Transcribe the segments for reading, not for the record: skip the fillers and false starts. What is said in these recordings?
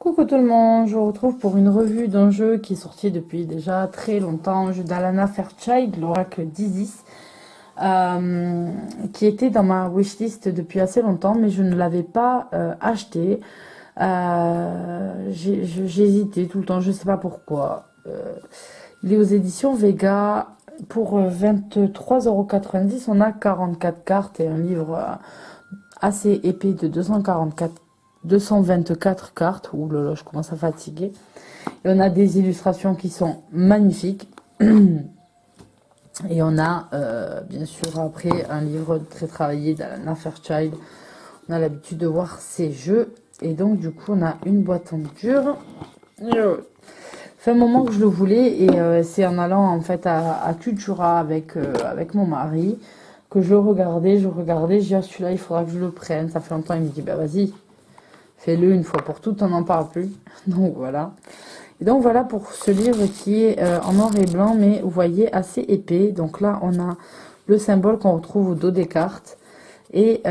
Coucou tout le monde, je vous retrouve pour une revue d'un jeu qui est sorti depuis déjà très longtemps, un jeu d'Alana Fairchild, l'oracle d'Isis, qui était dans ma wishlist depuis assez longtemps, mais je ne l'avais pas acheté. J'ai hésité tout le temps, je ne sais pas pourquoi. Il est aux éditions Vega pour 23,90 €. On a 44 cartes et un livre assez épais de 224 cartes. Ouh là là, je commence à fatiguer. Et on a des illustrations qui sont magnifiques. Et on a bien sûr après un livre très travaillé d'Alana Fairchild. On a l'habitude de voir ces jeux. Et donc du coup on a une boîte en dur. Ça fait un moment que je le voulais et c'est en allant en fait à Cultura avec mon mari que je regardais, j'ai dit ah, celui-là il faudra que je le prenne. Ça fait longtemps, il me dit bah vas-y, fais-le une fois pour toutes, on n'en parle plus. Donc voilà. Et donc voilà pour ce livre qui est en noir et blanc, mais vous voyez assez épais. Donc là on a le symbole qu'on retrouve au dos des cartes. Et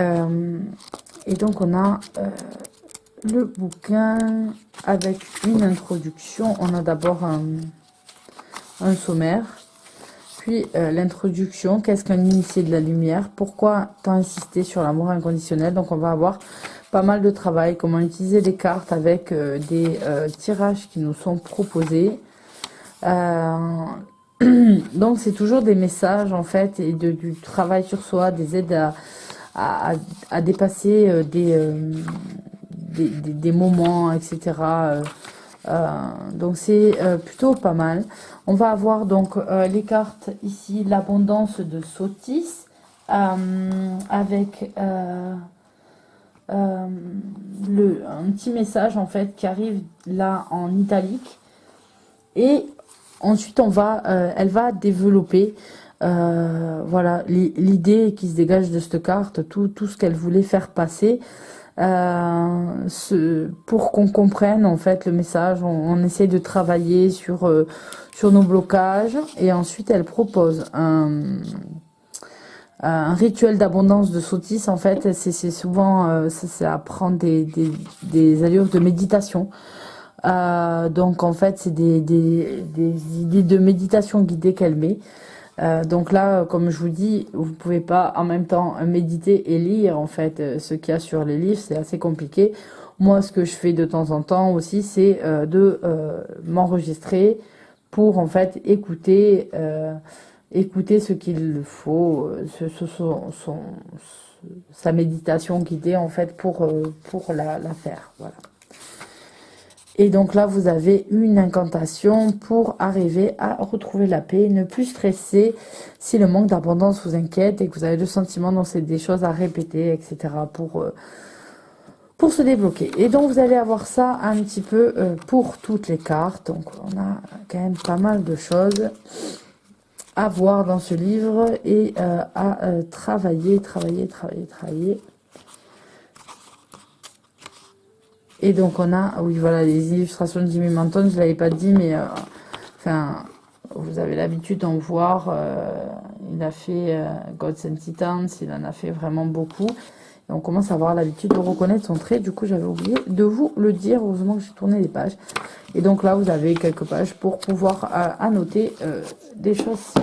donc on a le bouquin avec une introduction. On a d'abord un sommaire, puis l'introduction. Qu'est-ce qu'un initié de la lumière? Pourquoi tant insister sur l'amour inconditionnel? Donc on va avoir pas mal de travail, comment utiliser les cartes avec des tirages qui nous sont proposés. Donc c'est toujours des messages en fait et du travail sur soi, des aides à dépasser des moments, etc. Donc c'est plutôt pas mal. On va avoir donc les cartes ici, l'abondance de Sotis, avec un petit message en fait qui arrive là en italique. Et ensuite elle va développer voilà l'idée qui se dégage de cette carte, tout ce qu'elle voulait faire passer. Pour qu'on comprenne en fait le message, on essaye de travailler sur nos blocages et ensuite elle propose un rituel d'abondance de Sotis. En fait c'est souvent ça prend des allures de méditation. Donc en fait c'est des idées de méditation guidée qu'elle met. Donc là, comme je vous dis, vous pouvez pas en même temps méditer et lire en fait ce qu'il y a sur les livres, c'est assez compliqué. Moi, ce que je fais de temps en temps aussi, c'est de m'enregistrer pour en fait écouter ce qu'il faut, sa méditation guidée en fait pour la faire. Voilà. Et donc là, vous avez une incantation pour arriver à retrouver la paix, ne plus stresser si le manque d'abondance vous inquiète et que vous avez le sentiment dont c'est des choses à répéter, etc. pour se débloquer. Et donc, vous allez avoir ça un petit peu pour toutes les cartes. Donc, on a quand même pas mal de choses à voir dans ce livre et à travailler. Et donc on a, oui voilà, les illustrations de Jimmy Manton, je ne l'avais pas dit, mais enfin, vous avez l'habitude d'en voir. Il a fait Gods and Titans, il en a fait vraiment beaucoup. Et on commence à avoir l'habitude de reconnaître son trait. Du coup, j'avais oublié de vous le dire. Heureusement que j'ai tourné les pages. Et donc là, vous avez quelques pages pour pouvoir annoter des choses si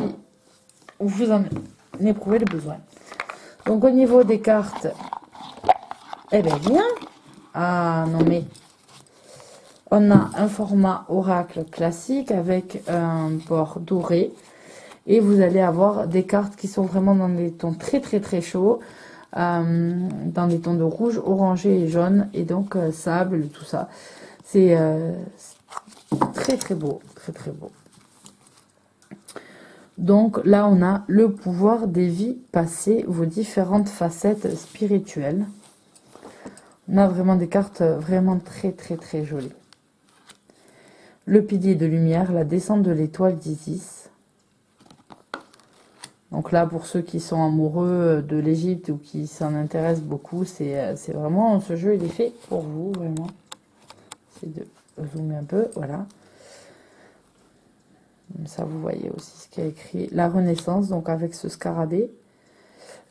vous en éprouvez le besoin. Donc au niveau des cartes, eh bien bien. Ah non mais on a un format oracle classique avec un bord doré et vous allez avoir des cartes qui sont vraiment dans des tons très très très chauds, dans des tons de rouge, orangé et jaune et donc sable, tout ça. C'est très très beau, très très beau. Donc là on a le pouvoir des vies passées, vos différentes facettes spirituelles. On a vraiment des cartes vraiment très très très jolies. Le pilier de lumière, la descente de l'étoile d'Isis. Donc là, pour ceux qui sont amoureux de l'Égypte ou qui s'en intéressent beaucoup, c'est vraiment, ce jeu il est fait pour vous, vraiment. J'essaie de zoomer un peu, voilà. Comme ça, vous voyez aussi ce qu'il y a écrit. La Renaissance, donc avec ce scarabée.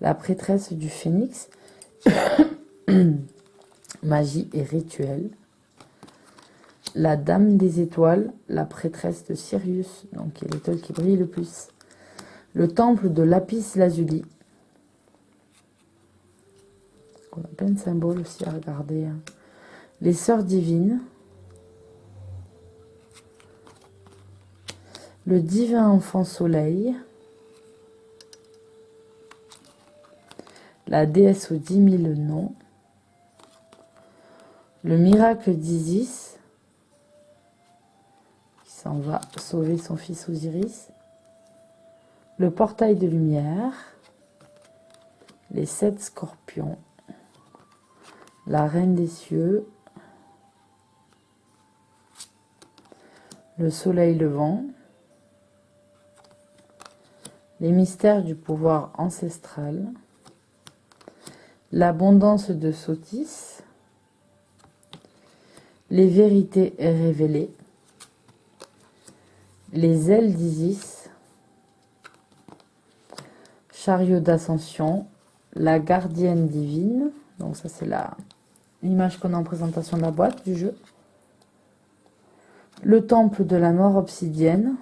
La prêtresse du phénix. Magie et rituel. la dame des étoiles, la prêtresse de Sirius, donc qui est l'étoile qui brille le plus. Le temple de lapis lazuli. On a plein de symboles aussi à regarder. Hein. Les sœurs divines. Le divin enfant soleil. La déesse aux 10 000 noms. Le miracle d'Isis, qui s'en va sauver son fils Osiris. Le portail de lumière. Les 7 scorpions. La reine des cieux. Le soleil levant. Les mystères du pouvoir ancestral. L'abondance de Sotis. Les vérités révélées. Les ailes d'Isis. Chariot d'ascension. La gardienne divine. Donc ça c'est l'image qu'on a en présentation de la boîte du jeu. Le temple de la noire obsidienne.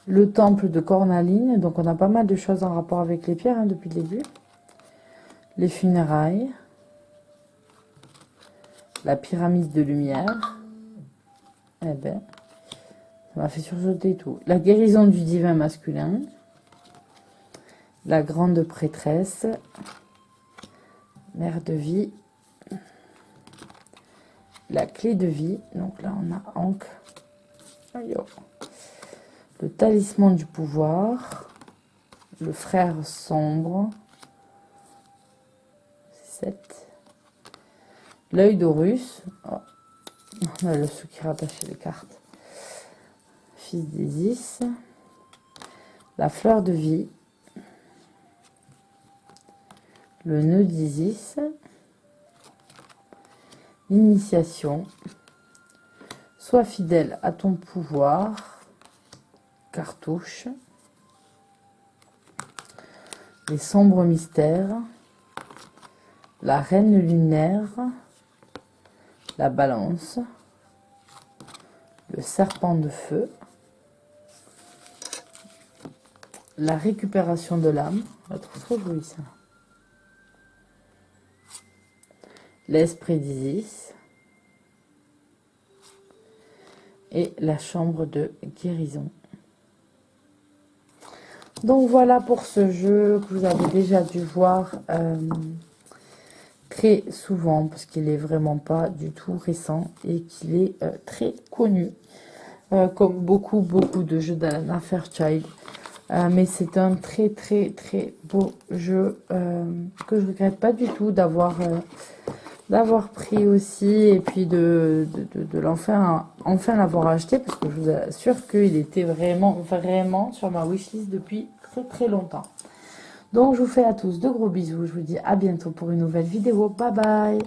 Le temple de cornaline. Donc on a pas mal de choses en rapport avec les pierres hein, depuis le début. Les funérailles. La pyramide de lumière. Eh ben, ça m'a fait sursauter tout. La guérison du divin masculin. La grande prêtresse. Mère de vie. La clé de vie. Donc là, on a Ankh. Le talisman du pouvoir. Le frère sombre. 7. L'œil d'Horus. Oh. On a le sou qui rattachait les cartes. Fils d'Isis. La fleur de vie. Le nœud d'Isis. L'initiation. Sois fidèle à ton pouvoir. Cartouche. Les sombres mystères. La reine lunaire. La balance. Le serpent de feu. La récupération de l'âme. Je trouve trop joli ça. L'esprit d'Isis. Et la chambre de guérison. Donc voilà pour ce jeu que vous avez déjà dû voir très souvent parce qu'il est vraiment pas du tout récent et qu'il est très connu comme beaucoup de jeux d'Alana Fairchild. Mais c'est un très beau jeu que je regrette pas du tout d'avoir pris aussi et puis de enfin l'avoir acheté parce que je vous assure qu'il était vraiment sur ma wishlist depuis très longtemps. Donc je vous fais à tous de gros bisous, je vous dis à bientôt pour une nouvelle vidéo, bye bye.